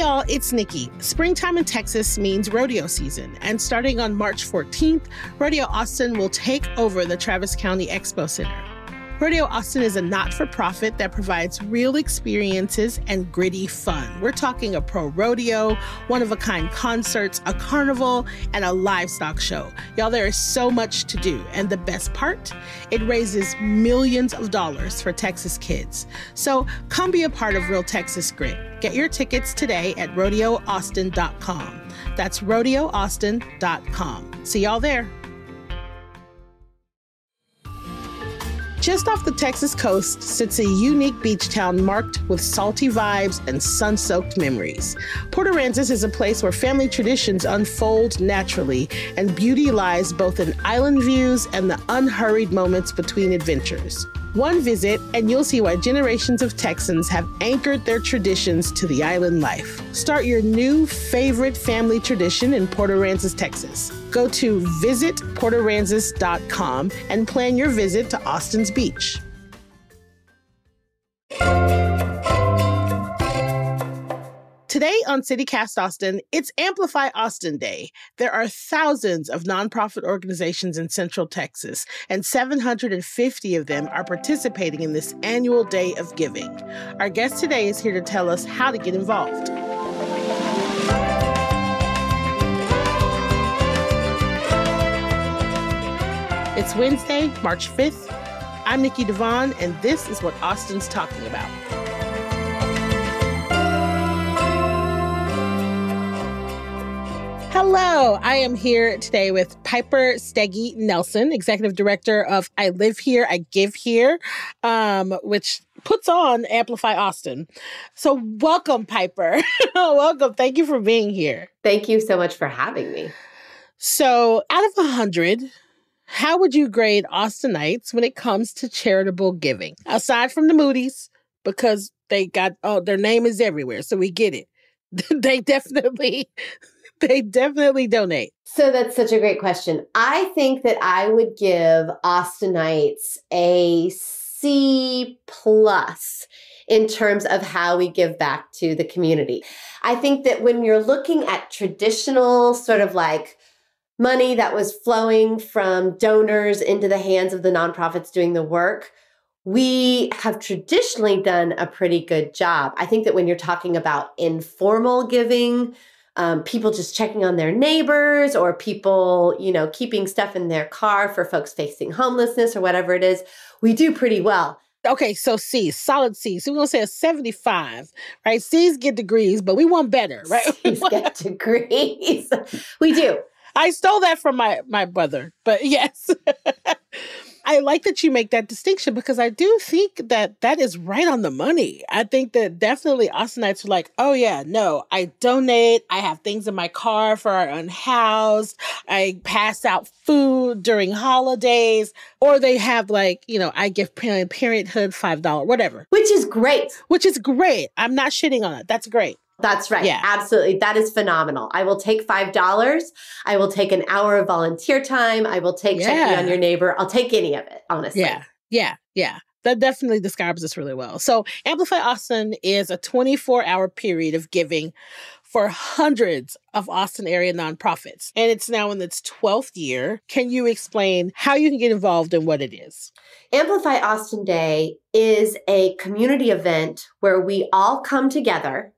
y'all, it's Nikki. Springtime in Texas means rodeo season, and starting on March 14th, Rodeo Austin will take over the Travis County Expo Center. Rodeo Austin is a not-for-profit that provides real experiences and gritty fun. We're talking a pro rodeo, one-of-a-kind concerts, a carnival, and a livestock show. Y'all, there is so much to do, and the best part? It raises millions of dollars for Texas kids. So come be a part of Real Texas Grit. Get your tickets today at rodeoaustin.com. That's rodeoaustin.com. See y'all there. Just off the Texas coast sits a unique beach town marked with salty vibes and sun-soaked memories. Port Aransas is a place where family traditions unfold naturally, and beauty lies both in island views and the unhurried moments between adventures. One visit, and you'll see why generations of Texans have anchored their traditions to the island life. Start your new favorite family tradition in Port Aransas, Texas. Go to visitportaransas.com and plan your visit to Austin's beach. Today on CityCast Austin, it's Amplify Austin Day. There are thousands of nonprofit organizations in Central Texas, and 750 of them are participating in this annual day of giving. Our guest today is here to tell us how to get involved. It's Wednesday, March 5th. I'm Nikki Devon, and this is what Austin's talking about. Hello, I am here today with Piper Steggy Nelson, Executive Director of I Live Here, I Give Here, which puts on Amplify Austin. So welcome, Piper. Welcome. Thank you for being here. Thank you so much for having me. So out of 100, how would you grade Austinites when it comes to charitable giving? Aside from the Moody's, because they got, their name is everywhere, so we get it. They definitely donate. So that's such a great question. I think that I would give Austinites a C+ in terms of how we give back to the community. I think that when you're looking at traditional sort of like money that was flowing from donors into the hands of the nonprofits doing the work, we have traditionally done a pretty good job. I think that when you're talking about informal giving, people just checking on their neighbors, or people, keeping stuff in their car for folks facing homelessness or whatever it is, we do pretty well. Okay, so C, solid C. So we're going to say a 75, right? C's get degrees, but we want better, right? C's get degrees. We do. I stole that from my brother, but yes. I like that you make that distinction, because I do think that that is right on the money. I think that definitely Austinites are like, oh yeah, no, I donate. I have things in my car for our unhoused. I pass out food during holidays, or they have like, I give Planned Parenthood $5, whatever. Which is great. I'm not shitting on it. That's great. That's right. Yeah. Absolutely. That is phenomenal. I will take $5. I will take an hour of volunteer time. I will take checking on your neighbor. I'll take any of it, honestly. Yeah. That definitely describes this really well. So Amplify Austin is a 24-hour period of giving for hundreds of Austin area nonprofits. And it's now in its 12th year. Can you explain how you can get involved and what it is? Amplify Austin Day is a community event where we all come together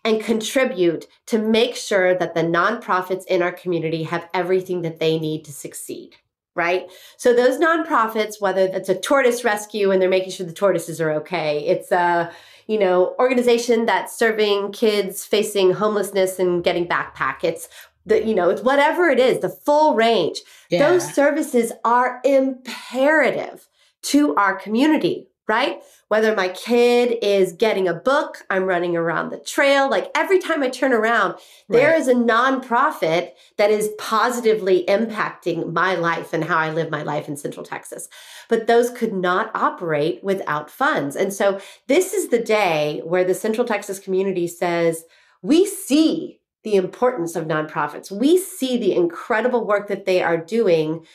and contribute to make sure that the nonprofits in our community have everything that they need to succeed, right? So those nonprofits, whether it's a tortoise rescue and they're making sure the tortoises are okay, it's a organization that's serving kids facing homelessness and getting backpack, it's whatever it is, the full range. Yeah. Those services are imperative to our community, right? Whether my kid is getting a book, I'm running around the trail, like every time I turn around, there is a nonprofit that is positively impacting my life and how I live my life in Central Texas. But those could not operate without funds. And so this is the day where the Central Texas community says, we see the importance of nonprofits. We see the incredible work that they are doing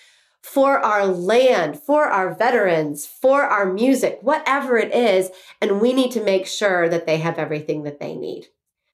for our land, for our veterans, for our music, whatever it is, and we need to make sure that they have everything that they need.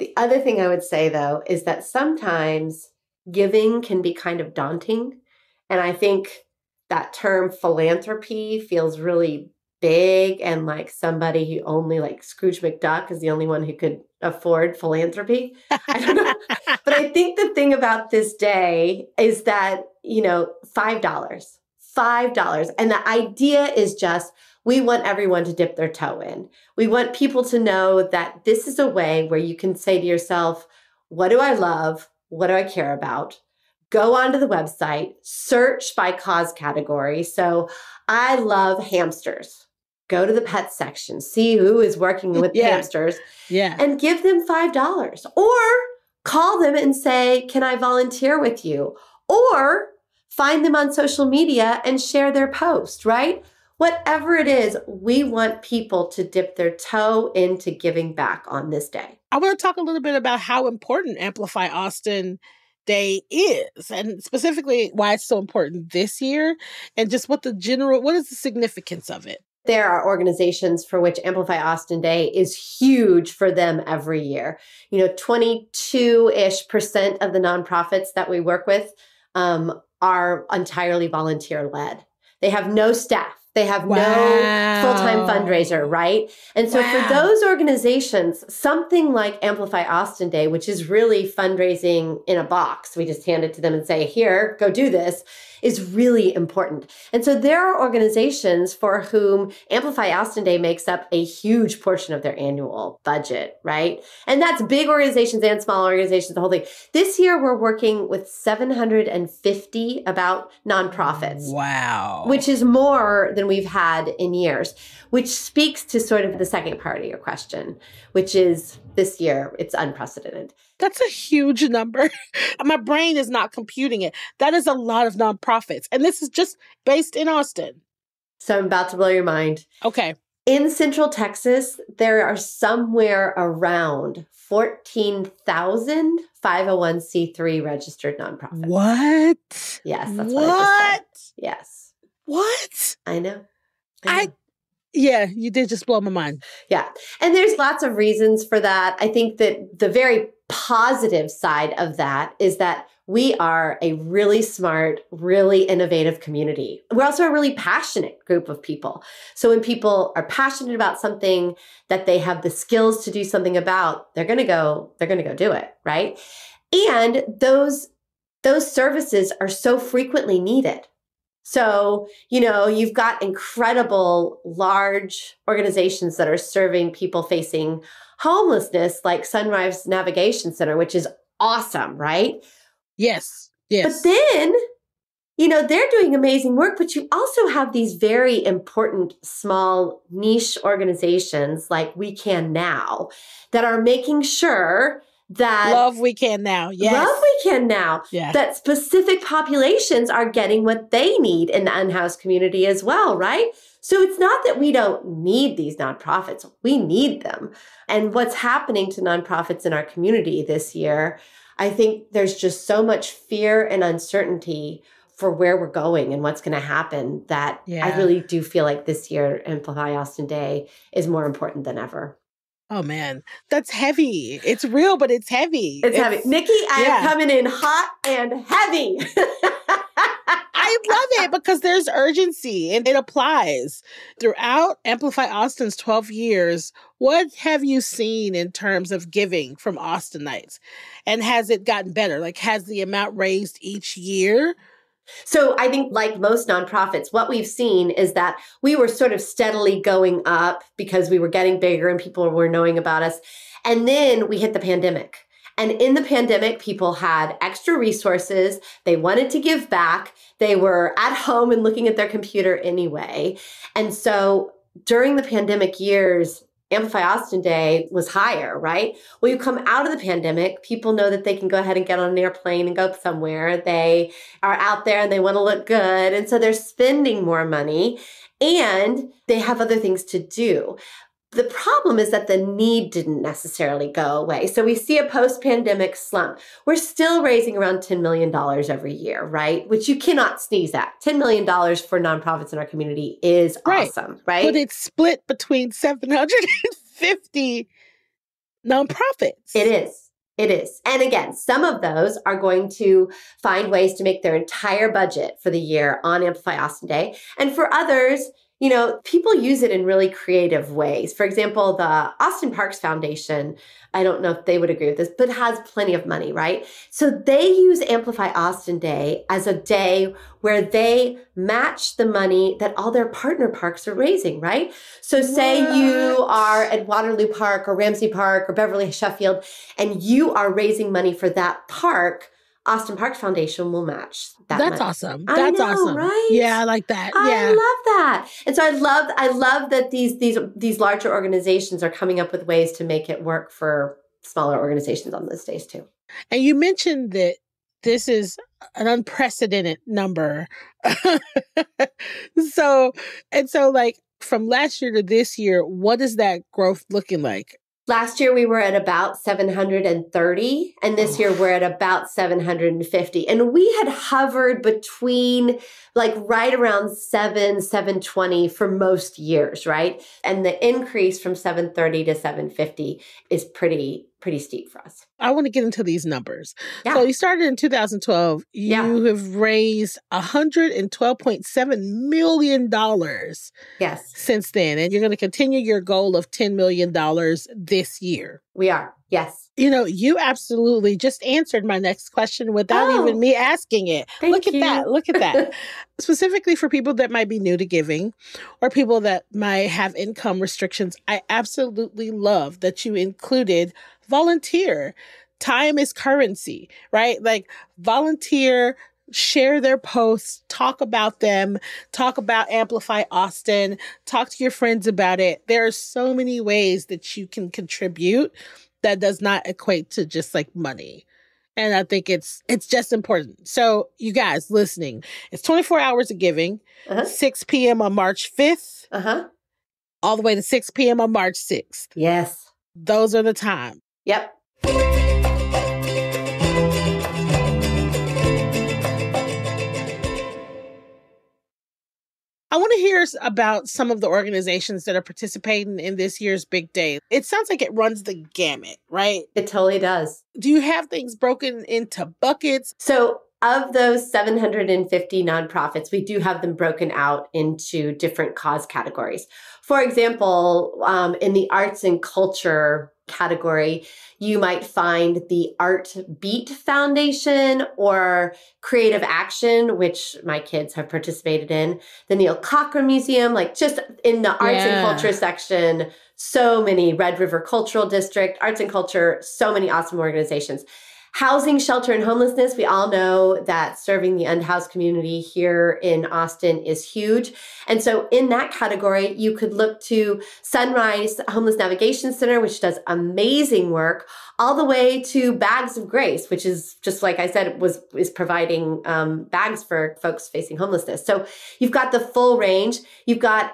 The other thing I would say, though, is that sometimes giving can be kind of daunting. And I think that term philanthropy feels really big and like somebody who only like Scrooge McDuck is the only one who could afford philanthropy. I don't know. But I think the thing about this day is that, $5. And the idea is just, we want everyone to dip their toe in. We want people to know that this is a way where you can say to yourself, what do I love? What do I care about? Go onto the website, search by cause category. So I love hamsters. Go to the pet section, see who is working with hamsters, and give them $5. Or call them and say, can I volunteer with you? Or find them on social media and share their post, right? Whatever it is, we want people to dip their toe into giving back on this day. I want to talk a little bit about how important Amplify Austin Day is, and specifically why it's so important this year, and just what is the significance of it? There are organizations for which Amplify Austin Day is huge for them every year. 22-ish% of the nonprofits that we work with are entirely volunteer led. They have no staff. They have no full-time fundraiser, right? And so for those organizations, something like Amplify Austin Day, which is really fundraising in a box, we just hand it to them and say, here, go do this, is really important. And so there are organizations for whom Amplify Austin Day makes up a huge portion of their annual budget, right? And that's big organizations and small organizations, the whole thing. This year, we're working with 750 about nonprofits. Wow. Which is more than we've had in years, which speaks to sort of the second part of your question, which is this year, it's unprecedented. That's a huge number. My brain is not computing it. That is a lot of nonprofits. And this is just based in Austin. So I'm about to blow your mind. Okay. In Central Texas, there are somewhere around 14,000 501c3 registered nonprofits. What? Yes, that's what I just said. Yes. What? I know. Yeah, you did just blow my mind. Yeah. And there's lots of reasons for that. I think that the very positive side of that is that we are a really smart, really innovative community. We're also a really passionate group of people. So when people are passionate about something that they have the skills to do something about, they're going to go do it, right? And those services are so frequently needed. So, you've got incredible large organizations that are serving people facing homelessness, like Sunrise Navigation Center, which is awesome, right? Yes. But then, they're doing amazing work, but you also have these very important small niche organizations like We Can Now that are making sure that Love We Can Now. Yes. Love We Can Now. Yeah. That specific populations are getting what they need in the unhoused community as well, right? So it's not that we don't need these nonprofits. We need them. And what's happening to nonprofits in our community this year, I think there's just so much fear and uncertainty for where we're going and what's going to happen that I really do feel like this year Amplify Austin Day is more important than ever. Oh, man, that's heavy. It's real, but it's heavy. It's heavy. Nikki, I am coming in hot and heavy. I love it because there's urgency and it applies. Throughout Amplify Austin's 12 years, what have you seen in terms of giving from Austinites? And has it gotten better? Like, has the amount raised each year? So I think like most nonprofits, what we've seen is that we were sort of steadily going up because we were getting bigger and people were knowing about us. And then we hit the pandemic. And in the pandemic, people had extra resources. They wanted to give back. They were at home and looking at their computer anyway. And so during the pandemic years, Amplify Austin Day was higher, right? Well, you come out of the pandemic, people know that they can go ahead and get on an airplane and go somewhere. They are out there and they want to look good. And so they're spending more money and they have other things to do. The problem is that the need didn't necessarily go away. So we see a post-pandemic slump. We're still raising around $10 million every year, right? Which you cannot sneeze at. $10 million for nonprofits in our community is awesome, right? But it's split between 750 nonprofits. It is. It is. And again, some of those are going to find ways to make their entire budget for the year on Amplify Austin Day. And for others, you know, people use it in really creative ways. For example, the Austin Parks Foundation, I don't know if they would agree with this, but has plenty of money, right? So they use Amplify Austin Day as a day where they match the money that all their partner parks are raising, right? So say you are at Waterloo Park or Ramsey Park or Beverly Sheffield, and you are raising money for that park, Austin Parks Foundation will match that. That's money. awesome. I That's know, awesome. right? Yeah, I like that. I love that. And so I love that these larger organizations are coming up with ways to make it work for smaller organizations on those days too. And you mentioned that this is an unprecedented number. So like from last year to this year, what is that growth looking like? Last year, we were at about 730, and this year we're at about 750. And we had hovered between like right around 720 for most years, right? And the increase from 730 to 750 is pretty steep for us. I want to get into these numbers. Yeah. So you started in 2012. You have raised $112.7 million since then. And you're going to continue your goal of $10 million this year. We are. Yes. You know, you absolutely just answered my next question without even me asking it. Look at that. Look at that. Specifically for people that might be new to giving or people that might have income restrictions, I absolutely love that you included volunteer. Time is currency, right? Like volunteer, share their posts, talk about them, talk about Amplify Austin, talk to your friends about it. There are so many ways that you can contribute that does not equate to just like money. And I think it's just important. So you guys listening, it's 24 hours of giving, 6 p.m. on March 5th, all the way to 6 p.m. on March 6th. Yes. Those are the time. Yep. I want to hear about some of the organizations that are participating in this year's big day. It sounds like it runs the gamut, right? It totally does. Do you have things broken into buckets? So of those 750 nonprofits, we do have them broken out into different cause categories. For example, in the arts and culture category, you might find the Art Beat Foundation or Creative Action, which my kids have participated in, the Neil Cochran Museum, like just in the arts and culture section, so many, Red River Cultural District, arts and culture, so many awesome organizations. Housing, shelter, and homelessness. We all know that serving the unhoused community here in Austin is huge. And so in that category, you could look to Sunrise Homeless Navigation Center, which does amazing work, all the way to Bags of Grace, which is just like I said, is providing bags for folks facing homelessness. So you've got the full range. You've got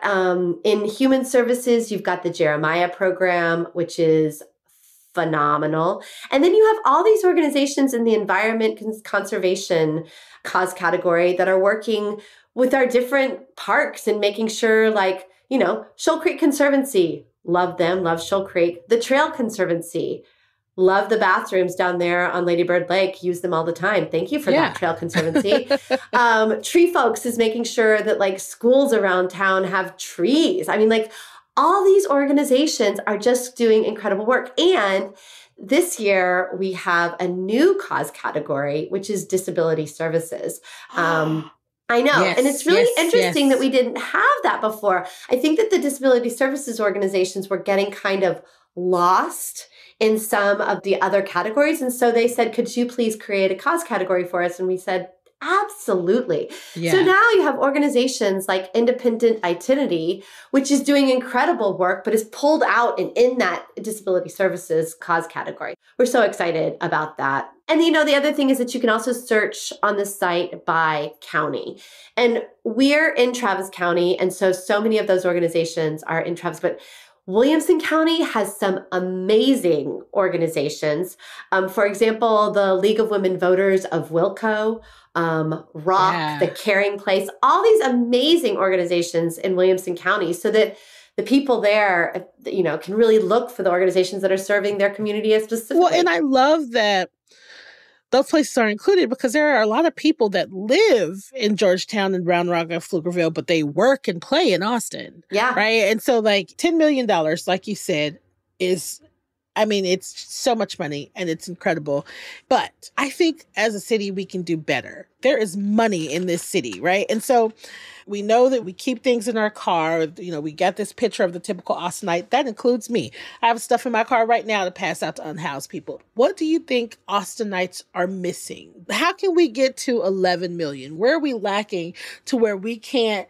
in human services, you've got the Jeremiah program, which is phenomenal. And then you have all these organizations in the environment conservation cause category that are working with our different parks and making sure, like, you know, Shoal Creek Conservancy, love them, love Shoal Creek. The Trail Conservancy, love the bathrooms down there on Lady Bird Lake, use them all the time. Thank you for that, Trail Conservancy. Tree Folks is making sure that like schools around town have trees. I mean, like, all these organizations are just doing incredible work. And this year, we have a new cause category, which is disability services. I know. And it's really interesting that we didn't have that before. I think that the disability services organizations were getting kind of lost in some of the other categories. And so they said, could you please create a cause category for us? And we said, absolutely. Yeah. So now you have organizations like Independent Identity, which is doing incredible work, but is pulled out and in that disability services cause category. We're so excited about that. And you know, the other thing is that you can also search on the site by county. And we're in Travis County. And so many of those organizations are in Travis, but Williamson County has some amazing organizations. For example, the League of Women Voters of Wilco, ROC, The Caring Place, all these amazing organizations in Williamson County, so that the people there, can really look for the organizations that are serving their community as specifically. Well, and I love that those places are included because there are a lot of people that live in Georgetown and Round Rock and Pflugerville, but they work and play in Austin. Yeah. Right. And so like $10 million, like you said, it's so much money and it's incredible. But I think as a city, we can do better. There is money in this city, right? And so we know that we keep things in our car. We got this picture of the typical Austinite. That includes me. I have stuff in my car right now to pass out to unhoused people. What do you think Austinites are missing? How can we get to 11 million? Where are we lacking to where we can't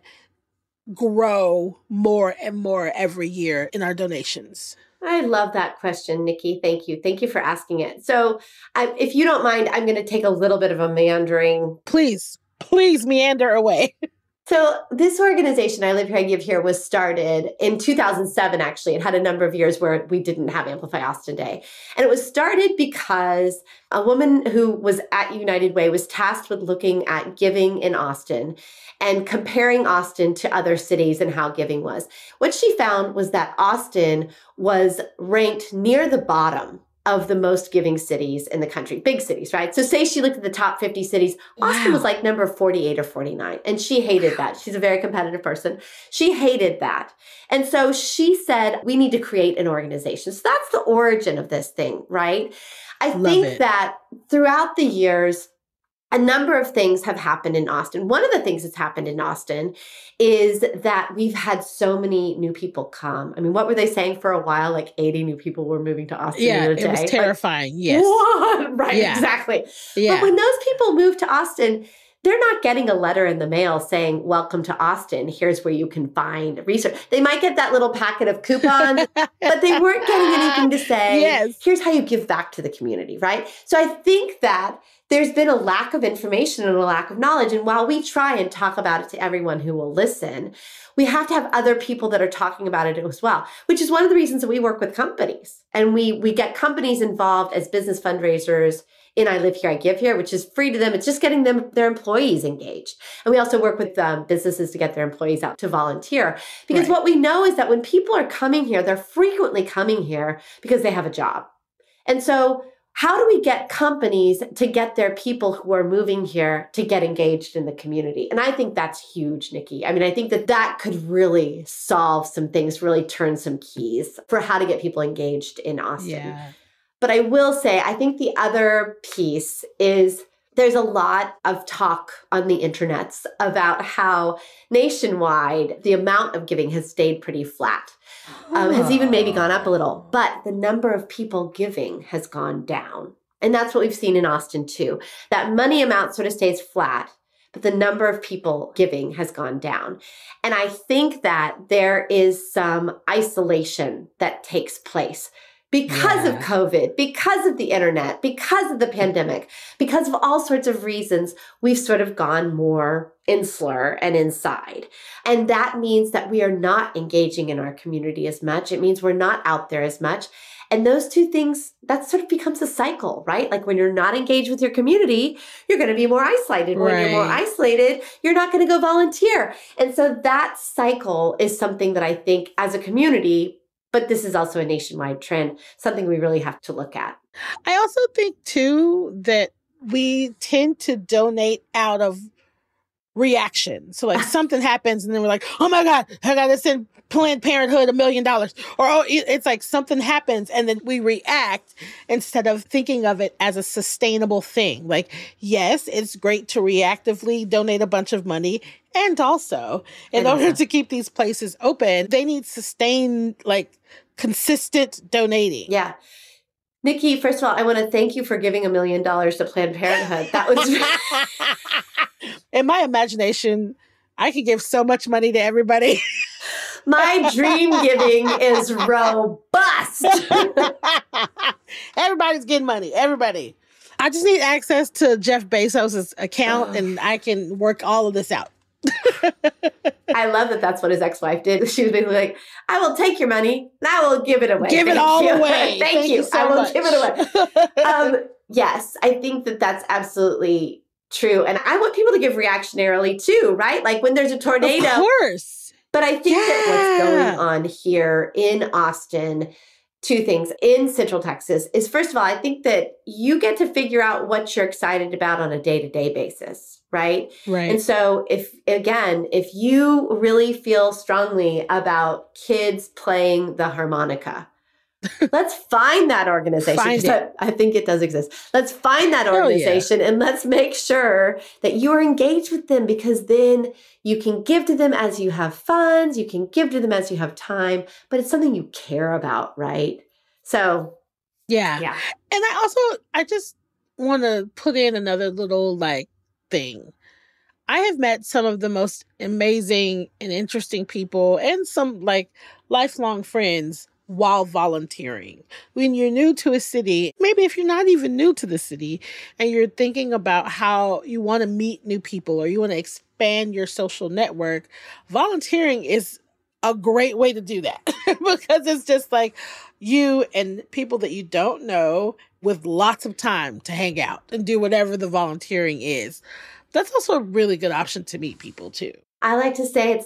grow more and more every year in our donations? I love that question, Nikki. Thank you. Thank you for asking it. So if you don't mind, I'm going to take a little bit of a meandering. Please meander away. So this organization, I Live Here, I Give Here, was started in 2007, actually. It had a number of years where we didn't have Amplify Austin Day. And it was started because a woman who was at United Way was tasked with looking at giving in Austin and comparing Austin to other cities and how giving was. What she found was that Austin was ranked near the bottom of the most giving cities in the country, big cities, right? So say she looked at the top 50 cities, Austin was like number 48 or 49, and she hated that. She's a very competitive person. She hated that. And so she said, we need to create an organization. So that's the origin of this thing, right? I think that throughout the years, a number of things have happened in Austin. One of the things that's happened in Austin is that we've had so many new people come. I mean, what were they saying for a while? Like 80 new people were moving to Austin in a day. It was terrifying. Yes. What? Right, yeah. Exactly. Yeah. But when those people move to Austin, they're not getting a letter in the mail saying, welcome to Austin. Here's where you can find research. They might get that little packet of coupons, but they weren't getting anything to say, here's how you give back to the community, right? So I think that there's been a lack of information and a lack of knowledge. And while we try and talk about it to everyone who will listen, we have to have other people that are talking about it as well, which is one of the reasons that we work with companies. And we get companies involved as business fundraisers in I Live Here, I Give Here, which is free to them. It's just getting their employees engaged. And we also work with businesses to get their employees out to volunteer. Because what we know is that when people are coming here, they're frequently coming here because they have a job. And so how do we get companies to get their people who are moving here to get engaged in the community? And I think that's huge, Nikki. I mean, I think that could really solve some things, really turn some keys for how to get people engaged in Austin. Yeah. But I will say, I think the other piece is there's a lot of talk on the internets about how nationwide the amount of giving has stayed pretty flat. Has even maybe gone up a little, but the number of people giving has gone down. And that's what we've seen in Austin too. That money amount sort of stays flat, but the number of people giving has gone down. And I think that there is some isolation that takes place because of COVID, because of the internet, because of the pandemic, because of all sorts of reasons, we've sort of gone more insular and inside. And that means that we are not engaging in our community as much. It means we're not out there as much. And those two things, that sort of becomes a cycle, right? Like when you're not engaged with your community, you're going to be more isolated. When you're more isolated, you're not going to go volunteer. And so that cycle is something that I think as a community, but this is also a nationwide trend, something we really have to look at. I also think, too, that we tend to donate out of reaction. So like something happens and then we're like, oh my God, I got to send Planned Parenthood $1 million. Or it's like something happens and then we react instead of thinking of it as a sustainable thing. Like, yes, it's great to reactively donate a bunch of money. And also, in order to keep these places open, they need sustained, like, consistent donating. Yeah. Nikki, first of all, I want to thank you for giving $1 million to Planned Parenthood. That was in my imagination, I could give so much money to everybody. My dream giving is robust. Everybody's getting money. Everybody. I just need access to Jeff Bezos' account and I can work all of this out. I love that that's what his ex-wife did. She was basically like, I will take your money and I will give it away. Give it all away. Thank you. So I will much. give it away. Yes, I think that that's absolutely true. And I want people to give reactionarily too, right? Like when there's a tornado. Of course. But I think that what's going on here in Austin, two things in Central Texas is, first of all, I think that you get to figure out what you're excited about on a day-to-day basis, right? Right. And so if you really feel strongly about kids playing the harmonica, let's find that organization. I think it does exist. Let's find that organization and let's make sure that you are engaged with them, because then you can give to them as you have funds, you can give to them as you have time, but it's something you care about, right? So, yeah. And I just want to put in another little thing. I have met some of the most amazing and interesting people and some lifelong friends while volunteering. When you're new to a city, maybe if you're not even new to the city and you're thinking about how you want to meet new people or you want to expand your social network, volunteering is a great way to do that because it's just you and people that you don't know with lots of time to hang out and do whatever the volunteering is. That's also a really good option to meet people too. I like to say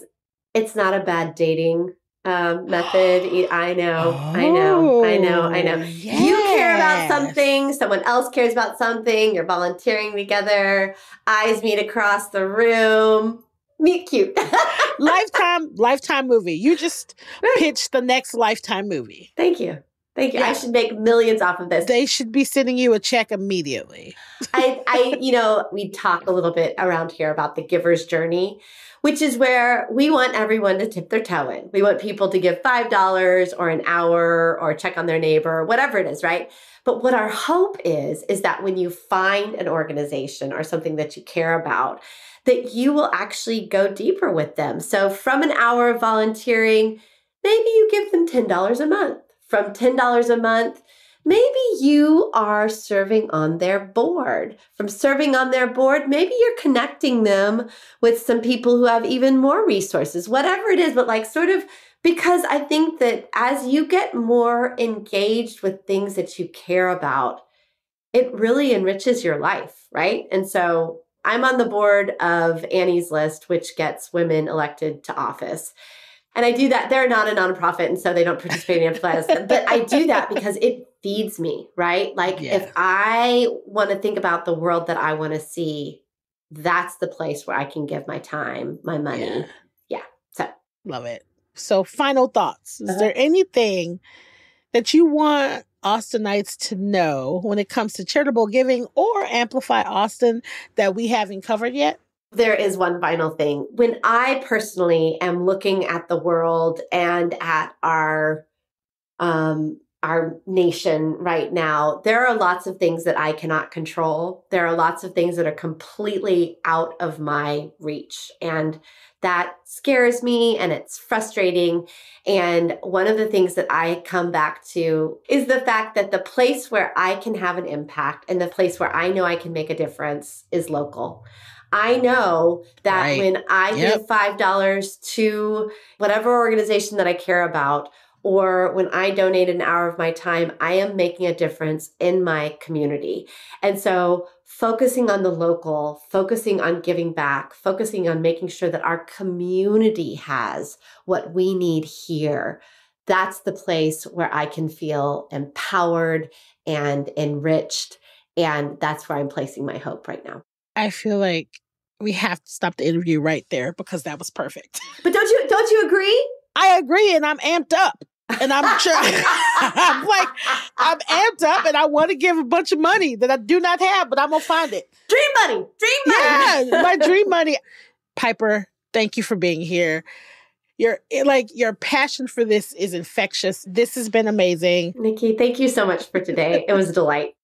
it's not a bad dating method. I know. Yes. You care about something, someone else cares about something, you're volunteering together, eyes meet across the room. Meet cute. Lifetime movie. You just pitched the next Lifetime movie. Thank you. Yeah. I should make millions off of this. They should be sending you a check immediately. We talk a little bit around here about the giver's journey, which is where we want everyone to tip their toe in. We want people to give $5 or an hour or check on their neighbor, whatever it is, right? But what our hope is that when you find an organization or something that you care about, that you will actually go deeper with them. So from an hour of volunteering, maybe you give them $10 a month. From $10 a month, maybe you are serving on their board. From serving on their board, maybe you're connecting them with some people who have even more resources, whatever it is, but because I think that as you get more engaged with things that you care about, it really enriches your life, right? And so I'm on the board of Annie's List, which gets women elected to office. And I do that. They're not a nonprofit, and so they don't participate in Amplify. But I do that because it feeds me, right? If I want to think about the world that I want to see, that's the place where I can give my time, my money. Yeah. So love it. So final thoughts. Is there anything that you want Austinites to know when it comes to charitable giving or Amplify Austin that we haven't covered yet? There is one final thing. When I personally am looking at the world and at our nation right now, there are lots of things that I cannot control. There are lots of things that are completely out of my reach. And that scares me and it's frustrating. And one of the things that I come back to is the fact that the place where I can have an impact and the place where I know I can make a difference is local. I know that when I give $5 to whatever organization that I care about, or when I donate an hour of my time, I am making a difference in my community. And so focusing on the local, focusing on giving back, focusing on making sure that our community has what we need here, that's the place where I can feel empowered and enriched. And that's where I'm placing my hope right now. I feel like we have to stop the interview right there because that was perfect. But don't you agree? I agree, and I'm amped up. And I'm trying. I'm amped up, and I want to give a bunch of money that I do not have, but I'm gonna find it. Dream money. Yeah, my dream money. Piper, thank you for being here. Your passion for this is infectious. This has been amazing. Nikki, thank you so much for today. It was a delight.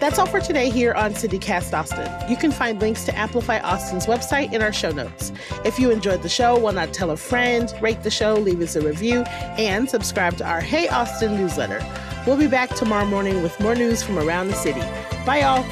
That's all for today here on CityCast Austin. You can find links to Amplify Austin's website in our show notes. If you enjoyed the show, why not tell a friend, rate the show, leave us a review, and subscribe to our Hey Austin newsletter. We'll be back tomorrow morning with more news from around the city. Bye, y'all.